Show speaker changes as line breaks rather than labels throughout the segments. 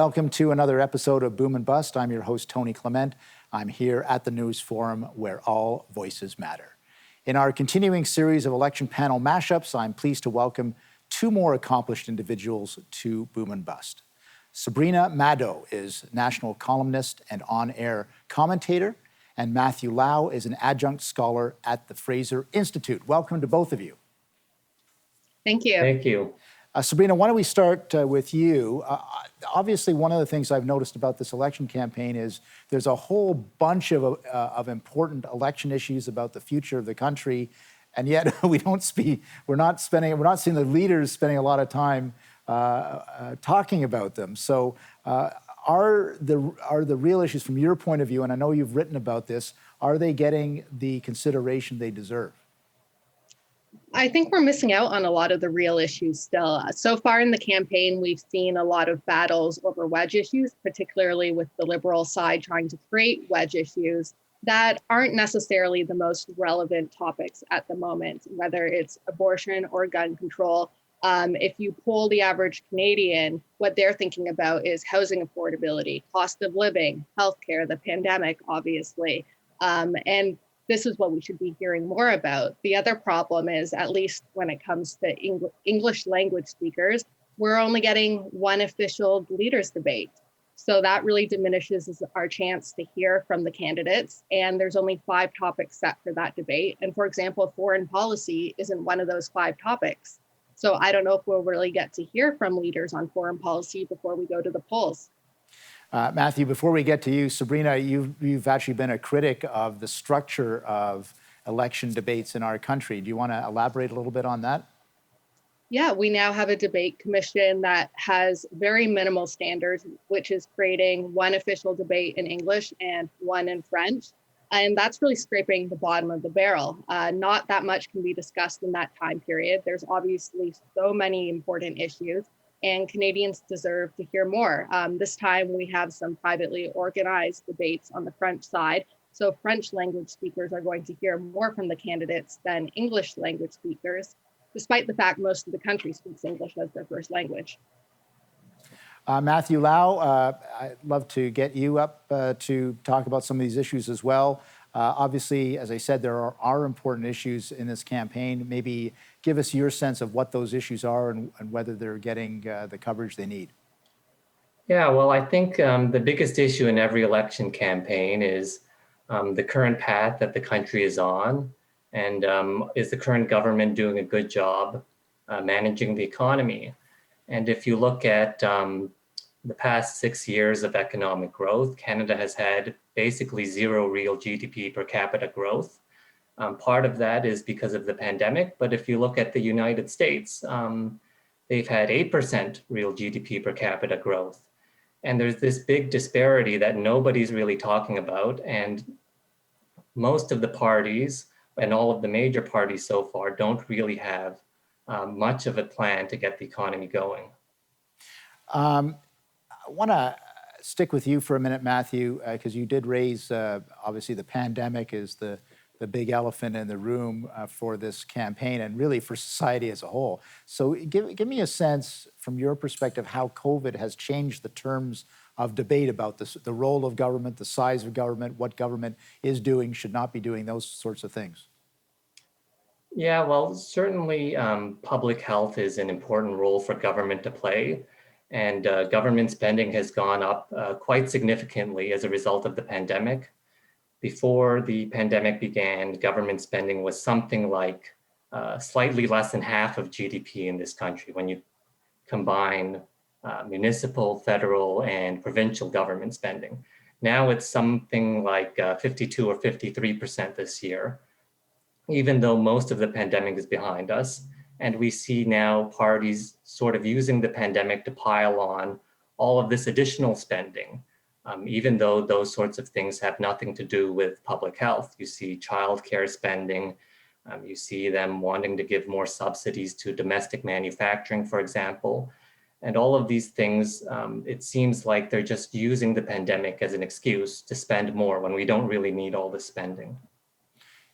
Welcome to another episode of Boom and Bust. I'm your host, Tony Clement. I'm here at the News Forum where all voices matter. In our continuing series of election panel mashups, I'm pleased to welcome two more accomplished individuals to Boom and Bust. Sabrina Maddeaux is national columnist and on-air commentator, and Matthew Lau is an adjunct scholar at the Fraser Institute. Welcome to both of you.
Thank you.
Thank you.
Sabrina, why don't we start with you? Obviously, one of the things I've noticed about this election campaign is there's a whole bunch of important election issues about the future of the country, and yet we're not seeing the leaders spending a lot of time talking about them. So, are the real issues from your point of view? And I know you've written about this. Are they getting the consideration they deserve?
I think we're missing out on a lot of the real issues still. So far in the campaign, we've seen a lot of battles over wedge issues, particularly with the Liberal side trying to create wedge issues that aren't necessarily the most relevant topics at the moment, whether it's abortion or gun control. If you poll the average Canadian, what they're thinking about is housing affordability, cost of living, healthcare, the pandemic, obviously. And this is what we should be hearing more about. The other problem is, at least when it comes to English language speakers, we're only getting one official leaders debate. So that really diminishes our chance to hear from the candidates. And there's only 5 topics set for that debate. And for example, foreign policy isn't one of those 5 topics. So I don't know if we'll really get to hear from leaders on foreign policy before we go to the polls.
Matthew, before we get to you, Sabrina, you've actually been a critic of the structure of election debates in our country. Do you want to elaborate a little bit on that?
Yeah, we now have a debate commission that has very minimal standards, which is creating one official debate in English and one in French. And that's really scraping the bottom of the barrel. Not that much can be discussed in that time period. There's obviously so many important issues, and Canadians deserve to hear more. This time we have some privately organized debates on the French side. So French language speakers are going to hear more from the candidates than English language speakers, despite the fact most of the country speaks English as their first language.
Matthew Lau, I'd love to get you up to talk about some of these issues as well. Obviously, as I said, there are important issues in this campaign. Maybe give us your sense of what those issues are and whether they're getting the coverage they need.
Yeah, well, I think the biggest issue in every election campaign is the current path that the country is on, and is the current government doing a good job managing the economy? And if you look at the past 6 years of economic growth, Canada has had basically zero real GDP per capita growth. Part of that is because of the pandemic, but if you look at the United States, they've had 8% real GDP per capita growth. And there's this big disparity that nobody's really talking about, and most of the parties and all of the major parties so far don't really have much of a plan to get the economy going.
I want to stick with you for a minute, Matthew, because you did raise, obviously, the pandemic is the big elephant in the room for this campaign and really for society as a whole. So give me a sense from your perspective how COVID has changed the terms of debate about this, the role of government, the size of government, what government is doing, should not be doing, those sorts of things.
Yeah, well, certainly public health is an important role for government to play. And government spending has gone up quite significantly as a result of the pandemic. Before the pandemic began, government spending was something like slightly less than half of GDP in this country when you combine municipal, federal, and provincial government spending. Now it's something like 52 or 53% this year, even though most of the pandemic is behind us. And we see now parties sort of using the pandemic to pile on all of this additional spending, even though those sorts of things have nothing to do with public health. You see childcare spending, you see them wanting to give more subsidies to domestic manufacturing, for example. And all of these things, it seems like they're just using the pandemic as an excuse to spend more when we don't really need all this spending.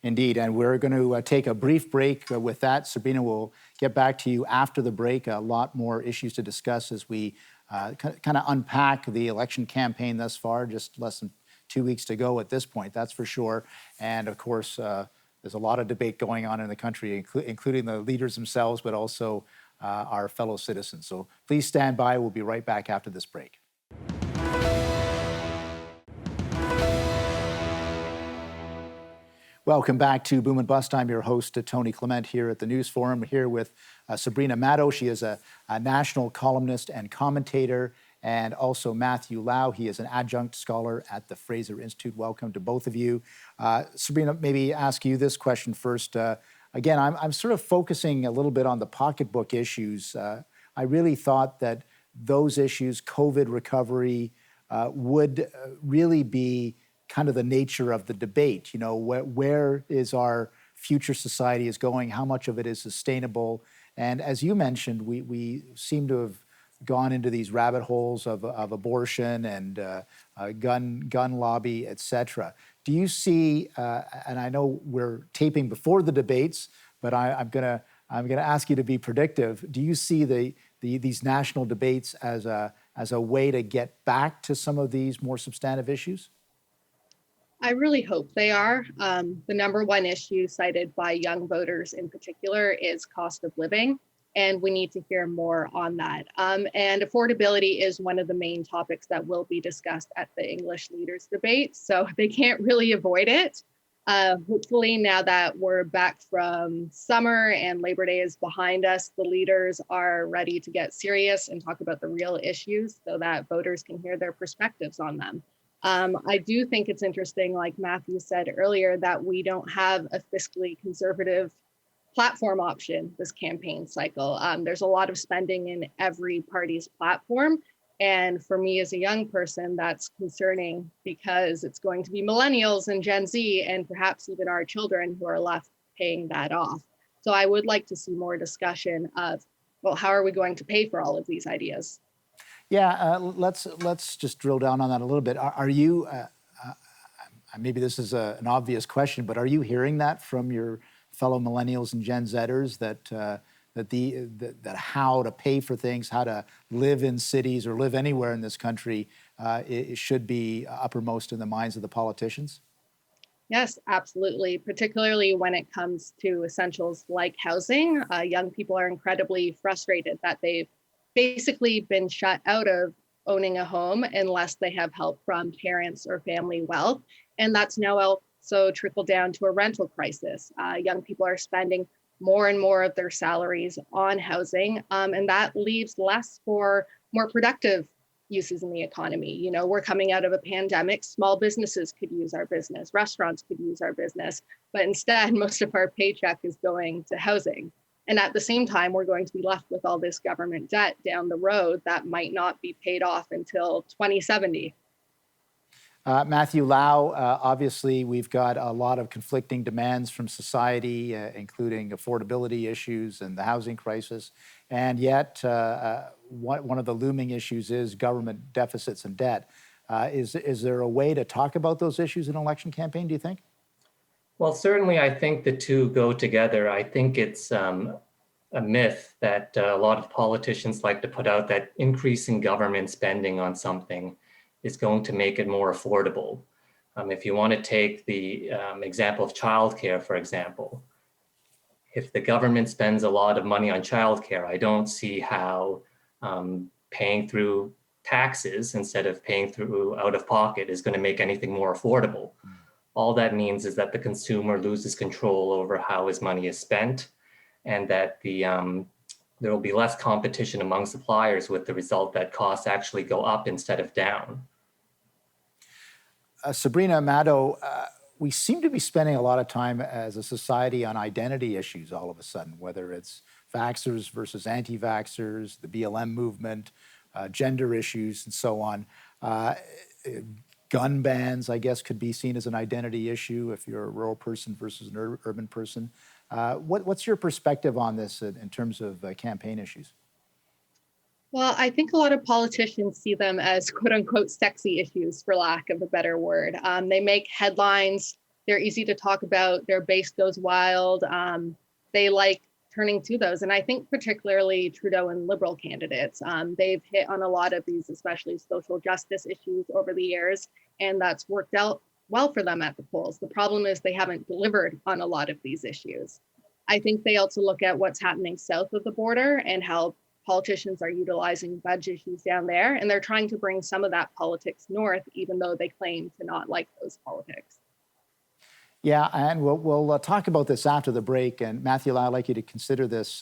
Indeed, and we're going to take a brief break with that. Sabrina will get back to you after the break. A lot more issues to discuss as we kind of unpack the election campaign thus far. Just less than 2 weeks to go at this point, that's for sure. And of course, there's a lot of debate going on in the country, including the leaders themselves, but also our fellow citizens. So please stand by. We'll be right back after this break. Welcome back to Boom and Bust. I'm your host, Tony Clement, here at the News Forum, here with Sabrina Maddeaux. She is a national columnist and commentator, and also Matthew Lau. He is an adjunct scholar at the Fraser Institute. Welcome to both of you. Sabrina, maybe ask you this question first. Again, I'm sort of focusing a little bit on the pocketbook issues. I really thought that those issues, COVID recovery, would really be kind of the nature of the debate. You know, where is our future society is going? How much of it is sustainable? And as you mentioned, we seem to have gone into these rabbit holes of abortion and gun lobby, et cetera. Do you see? And I know we're taping before the debates, but I'm gonna ask you to be predictive. Do you see these national debates as a way to get back to some of these more substantive issues?
I really hope they are. The number one issue cited by young voters in particular is cost of living, and we need to hear more on that. And affordability is one of the main topics that will be discussed at the English leaders debate, so they can't really avoid it. Hopefully, now that we're back from summer and Labor Day is behind us, the leaders are ready to get serious and talk about the real issues so that voters can hear their perspectives on them. I do think it's interesting, like Matthew said earlier, that we don't have a fiscally conservative platform option this campaign cycle. There's a lot of spending in every party's platform. And for me as a young person, that's concerning because it's going to be millennials and Gen Z and perhaps even our children who are left paying that off. So I would like to see more discussion of, well, how are we going to pay for all of these ideas?
Yeah, let's just drill down on that a little bit. Are you, maybe this is an obvious question, but are you hearing that from your fellow millennials and Gen Zers that how to pay for things, how to live in cities or live anywhere in this country, it should be uppermost in the minds of the politicians?
Yes, absolutely. Particularly when it comes to essentials like housing. Young people are incredibly frustrated that they've basically been shut out of owning a home unless they have help from parents or family wealth. And that's now also trickled down to a rental crisis. Young people are spending more and more of their salaries on housing, and that leaves less for more productive uses in the economy. You know, we're coming out of a pandemic. Small businesses could use our business, restaurants could use our business, but instead most of our paycheck is going to housing. And at the same time, we're going to be left with all this government debt down the road that might not be paid off until 2070.
Matthew Lau, obviously we've got a lot of conflicting demands from society, including affordability issues and the housing crisis. And yet, one of the looming issues is government deficits and debt. Is there a way to talk about those issues in an election campaign, do you think?
Well, certainly, I think the two go together. I think it's a myth that a lot of politicians like to put out that increasing government spending on something is going to make it more affordable. If you want to take the example of childcare, for example, if the government spends a lot of money on childcare, I don't see how paying through taxes instead of paying through out of pocket is going to make anything more affordable. All that means is that the consumer loses control over how his money is spent, and that there will be less competition among suppliers, with the result that costs actually go up instead of down.
Sabrina Maddeaux, we seem to be spending a lot of time as a society on identity issues all of a sudden, whether it's vaxxers versus anti-vaxxers, the BLM movement, gender issues, and so on. Gun bans, I guess, could be seen as an identity issue if you're a rural person versus an urban person. What's your perspective on this in terms of campaign issues?
Well, I think a lot of politicians see them as quote unquote sexy issues, for lack of a better word. They make headlines. They're easy to talk about. Their base goes wild. They like turning to those. And I think particularly Trudeau and Liberal candidates, they've hit on a lot of these, especially social justice issues over the years, and that's worked out well for them at the polls. The problem is they haven't delivered on a lot of these issues. I think they also look at what's happening south of the border and how politicians are utilizing budget issues down there, and they're trying to bring some of that politics north, even though they claim to not like those politics.
Yeah, and we'll talk about this after the break. And Matthew, I'd like you to consider this.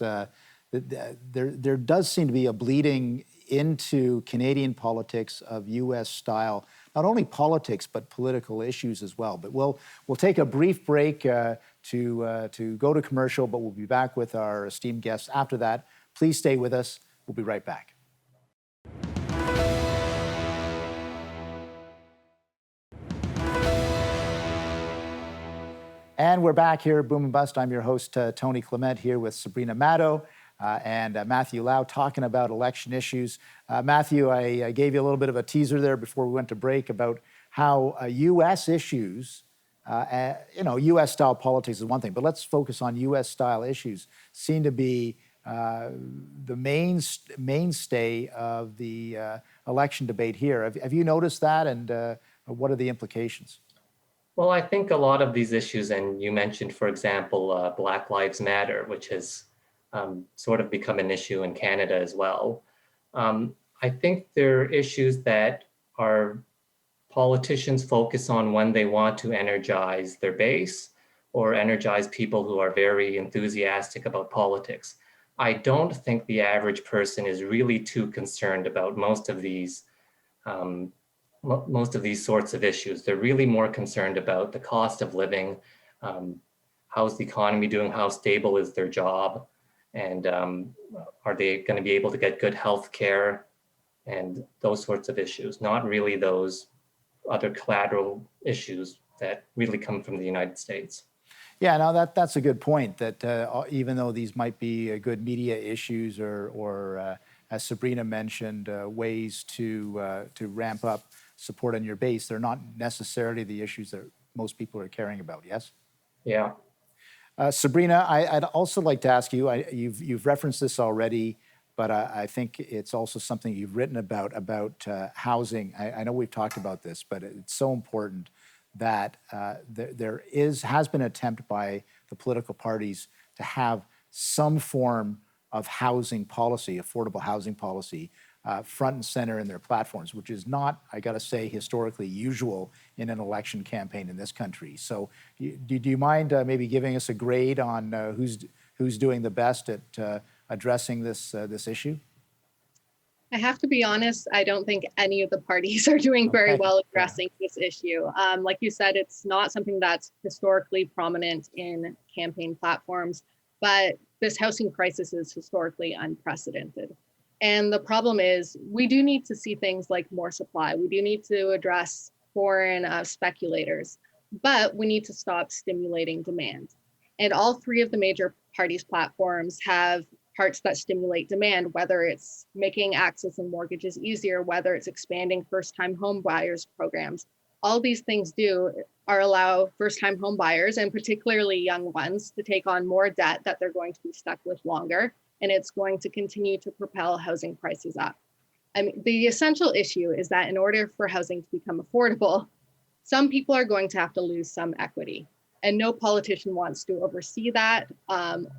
There does seem to be a bleeding into Canadian politics of U.S. style, not only politics, but political issues as well. But we'll take a brief break to go to commercial, but we'll be back with our esteemed guests after that. Please stay with us. We'll be right back. And we're back here at Boom and Bust. I'm your host, Tony Clement, here with Sabrina Maddeaux and Matthew Lau, talking about election issues. Matthew, I gave you a little bit of a teaser there before we went to break about how U.S. issues, U.S.-style politics is one thing, but let's focus on U.S.-style issues, seem to be the mainstay of the election debate here. Have you noticed that, and what are the implications?
Well, I think a lot of these issues, and you mentioned, for example, Black Lives Matter, which has sort of become an issue in Canada as well. I think they're issues that our politicians focus on when they want to energize their base or energize people who are very enthusiastic about politics. I don't think the average person is really too concerned about most of these sorts of issues. They're really more concerned about the cost of living, how's the economy doing, how stable is their job, and are they going to be able to get good health care, and those sorts of issues, not really those other collateral issues that really come from the United States.
Yeah, no, that's a good point, that even though these might be good media issues or as Sabrina mentioned, ways to ramp up support on your base, they're not necessarily the issues that most people are caring about, yes?
Yeah.
Sabrina, I'd also like to ask you, you've referenced this already, but I think it's also something you've written about housing. I know we've talked about this, but it's so important that there has been an attempt by the political parties to have some form of housing policy, affordable housing policy, front and center in their platforms, which is not, I got to say, historically usual in an election campaign in this country. So do you mind maybe giving us a grade on who's doing the best at addressing this issue?
I have to be honest, I don't think any of the parties are doing very well addressing this issue. Like you said, it's not something that's historically prominent in campaign platforms, but this housing crisis is historically unprecedented. And the problem is we do need to see things like more supply. We do need to address foreign speculators, but we need to stop stimulating demand. And all three of the major parties' platforms have parts that stimulate demand, whether it's making access and mortgages easier, whether it's expanding first-time home buyers programs. All these things are allow first-time home buyers, and particularly young ones, to take on more debt that they're going to be stuck with longer, and it's going to continue to propel housing prices up. I mean, the essential issue is that in order for housing to become affordable, some people are going to have to lose some equity. And no politician wants to oversee that,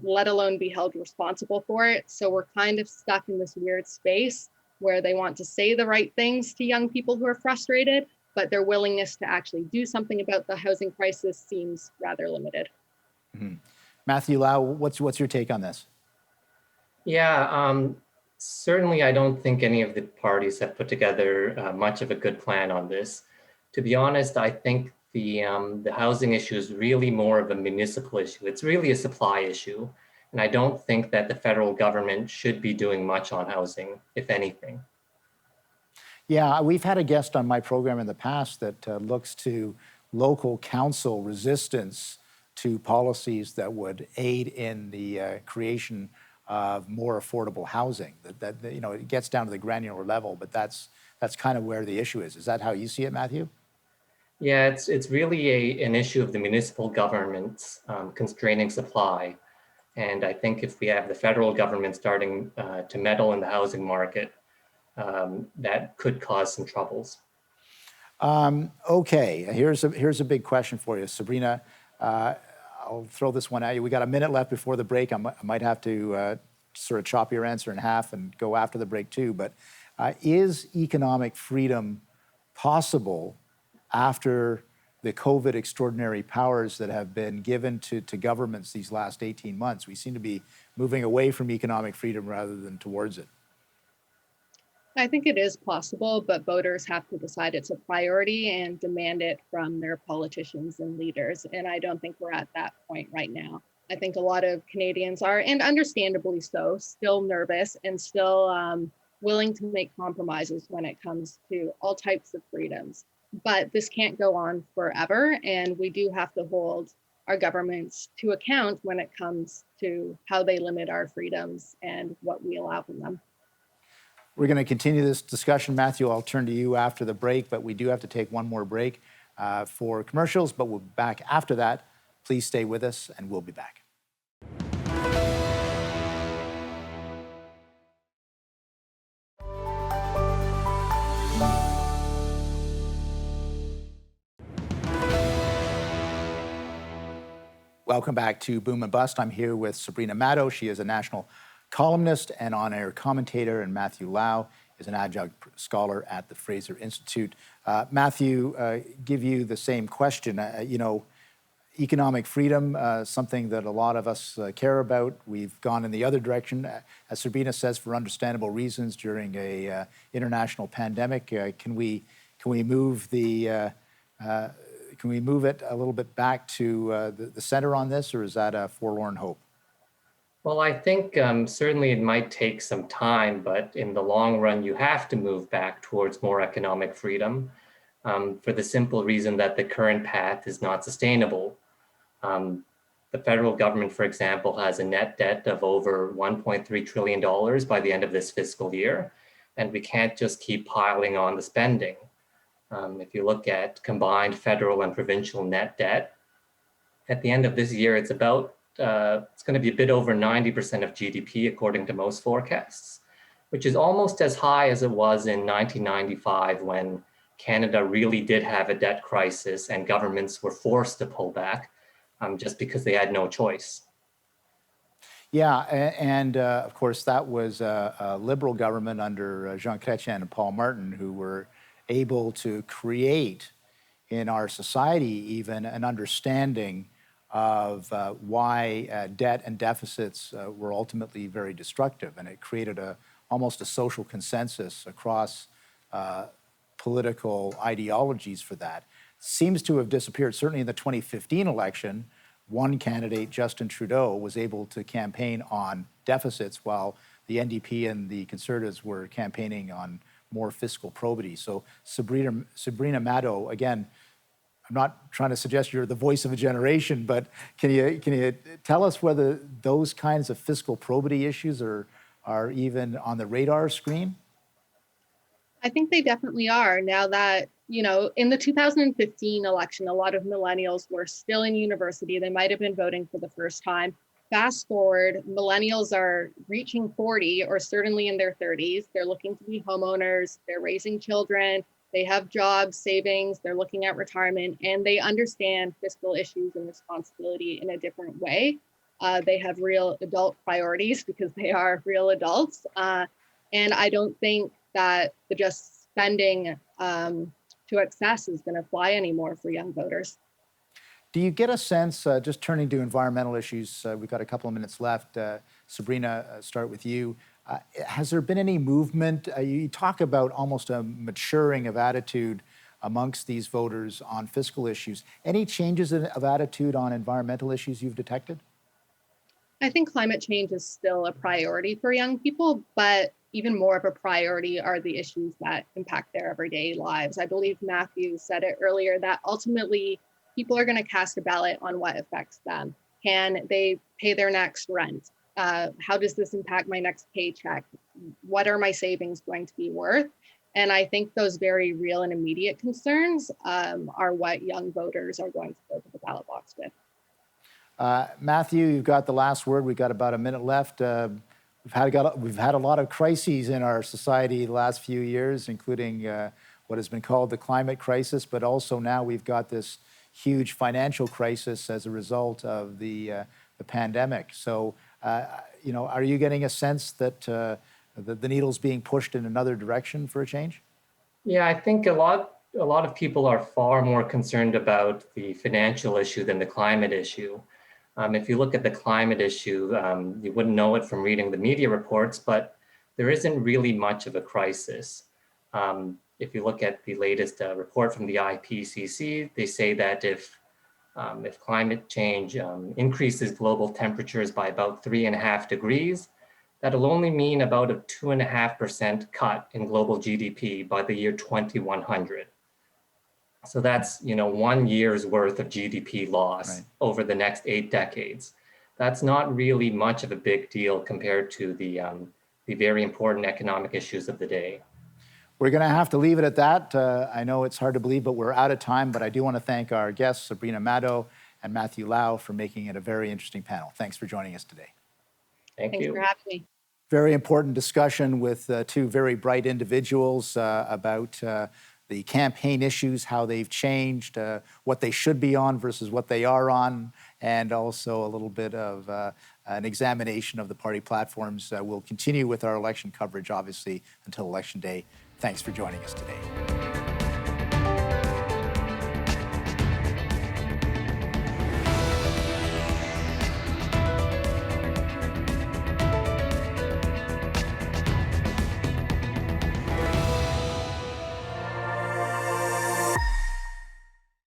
let alone be held responsible for it. So we're kind of stuck in this weird space where they want to say the right things to young people who are frustrated, but their willingness to actually do something about the housing crisis seems rather limited.
Mm-hmm. Matthew Lau, what's your take on this?
Yeah, certainly I don't think any of the parties have put together much of a good plan on this. To be honest, I think the housing issue is really more of a municipal issue. It's really a supply issue. And I don't think that the federal government should be doing much on housing, if anything.
Yeah, we've had a guest on my program in the past that looks to local council resistance to policies that would aid in the creation of more affordable housing. That it gets down to the granular level, but that's kind of where the issue is. Is that how you see it, Matthew?
Yeah, it's really an issue of the municipal governments constraining supply. And I think if we have the federal government starting to meddle in the housing market, that could cause some troubles.
Okay, here's a big question for you, Sabrina. I'll throw this one at you. We got a minute left before the break. I might have to sort of chop your answer in half and go after the break too. But is economic freedom possible after the COVID extraordinary powers that have been given to governments these last 18 months? We seem to be moving away from economic freedom rather than towards it.
I think it is possible, but voters have to decide it's a priority and demand it from their politicians and leaders. And I don't think we're at that point right now. I think a lot of Canadians are, and understandably so, still nervous and still willing to make compromises when it comes to all types of freedoms. But this can't go on forever. And we do have to hold our governments to account when it comes to how they limit our freedoms and what we allow from them.
We're going to continue this discussion. Matthew, I'll turn to you after the break, but we do have to take one more break for commercials, but we'll be back after that. Please stay with us, and we'll be back. Welcome back to Boom and Bust. I'm here with Sabrina Maddeaux. She is a national columnist and on-air commentator, and Matthew Lau is an adjunct scholar at the Fraser Institute. Matthew, give you the same question. Economic freedom, something that a lot of us care about. We've gone in the other direction, as Sabrina says, for understandable reasons during a international pandemic. Can we move it a little bit back to the center on this, or is that a forlorn hope?
Well, I think certainly it might take some time, but in the long run, you have to move back towards more economic freedom for the simple reason that the current path is not sustainable. The federal government, for example, has a net debt of over $1.3 trillion by the end of this fiscal year, and we can't just keep piling on the spending. If you look at combined federal and provincial net debt, at the end of this year, it's going to be a bit over 90% of GDP, according to most forecasts, which is almost as high as it was in 1995 when Canada really did have a debt crisis and governments were forced to pull back just because they had no choice.
Yeah, and of course, that was a Liberal government under Jean Chrétien and Paul Martin who were able to create in our society even an understanding of why debt and deficits were ultimately very destructive. And it created almost a social consensus across political ideologies for that. Seems to have disappeared. Certainly in the 2015 election, one candidate, Justin Trudeau, was able to campaign on deficits while the NDP and the Conservatives were campaigning on more fiscal probity. So Sabrina Maddeaux, again, I'm not trying to suggest you're the voice of a generation, but can you tell us whether those kinds of fiscal probity issues are even on the radar screen?
I think they definitely are. Now that, in the 2015 election, a lot of millennials were still in university. They might have been voting for the first time. Fast forward, millennials are reaching 40 or certainly in their 30s. They're looking to be homeowners. They're raising children. They have jobs, savings. They're looking at retirement, and they understand fiscal issues and responsibility in a different way. They have real adult priorities because they are real adults. And I don't think that the just spending to excess is going to fly anymore for young voters.
Do you get a sense, just turning to environmental issues, we've got a couple of minutes left. Sabrina, start with you. Has there been any movement? You talk about almost a maturing of attitude amongst these voters on fiscal issues. Any changes of attitude on environmental issues you've detected?
I think climate change is still a priority for young people, but even more of a priority are the issues that impact their everyday lives. I believe Matthew said it earlier that ultimately people are going to cast a ballot on what affects them. Can they pay their next rent? How does this impact my next paycheck? What are my savings going to be worth? And I think those very real and immediate concerns are what young voters are going to go to the ballot box with.
Matthew, you've got the last word. We've got about a minute left. We've had a lot of crises in our society the last few years, including what has been called the climate crisis, but also now we've got this huge financial crisis as a result of the pandemic. So, are you getting a sense that the needle's being pushed in another direction for a change?
Yeah, I think a lot of people are far more concerned about the financial issue than the climate issue. If you look at the climate issue, you wouldn't know it from reading the media reports, but there isn't really much of a crisis. If you look at the latest report from the IPCC, they say that if climate change increases global temperatures by about 3.5 degrees, that'll only mean about a 2.5% cut in global GDP by the year 2100. So that's 1 year's worth of GDP loss over the next 8 decades. That's not really much of a big deal compared to the very important economic issues of the day.
We're going to have to leave it at that. I know it's hard to believe, but we're out of time. But I do want to thank our guests, Sabrina Maddeaux and Matthew Lau, for making it a very interesting panel. Thanks for joining us today.
Thanks
for having me.
Very important discussion with two very bright individuals about the campaign issues, how they've changed, what they should be on versus what they are on, and also a little bit of an examination of the party platforms. We'll continue with our election coverage, obviously, until Election Day. Thanks for joining us today.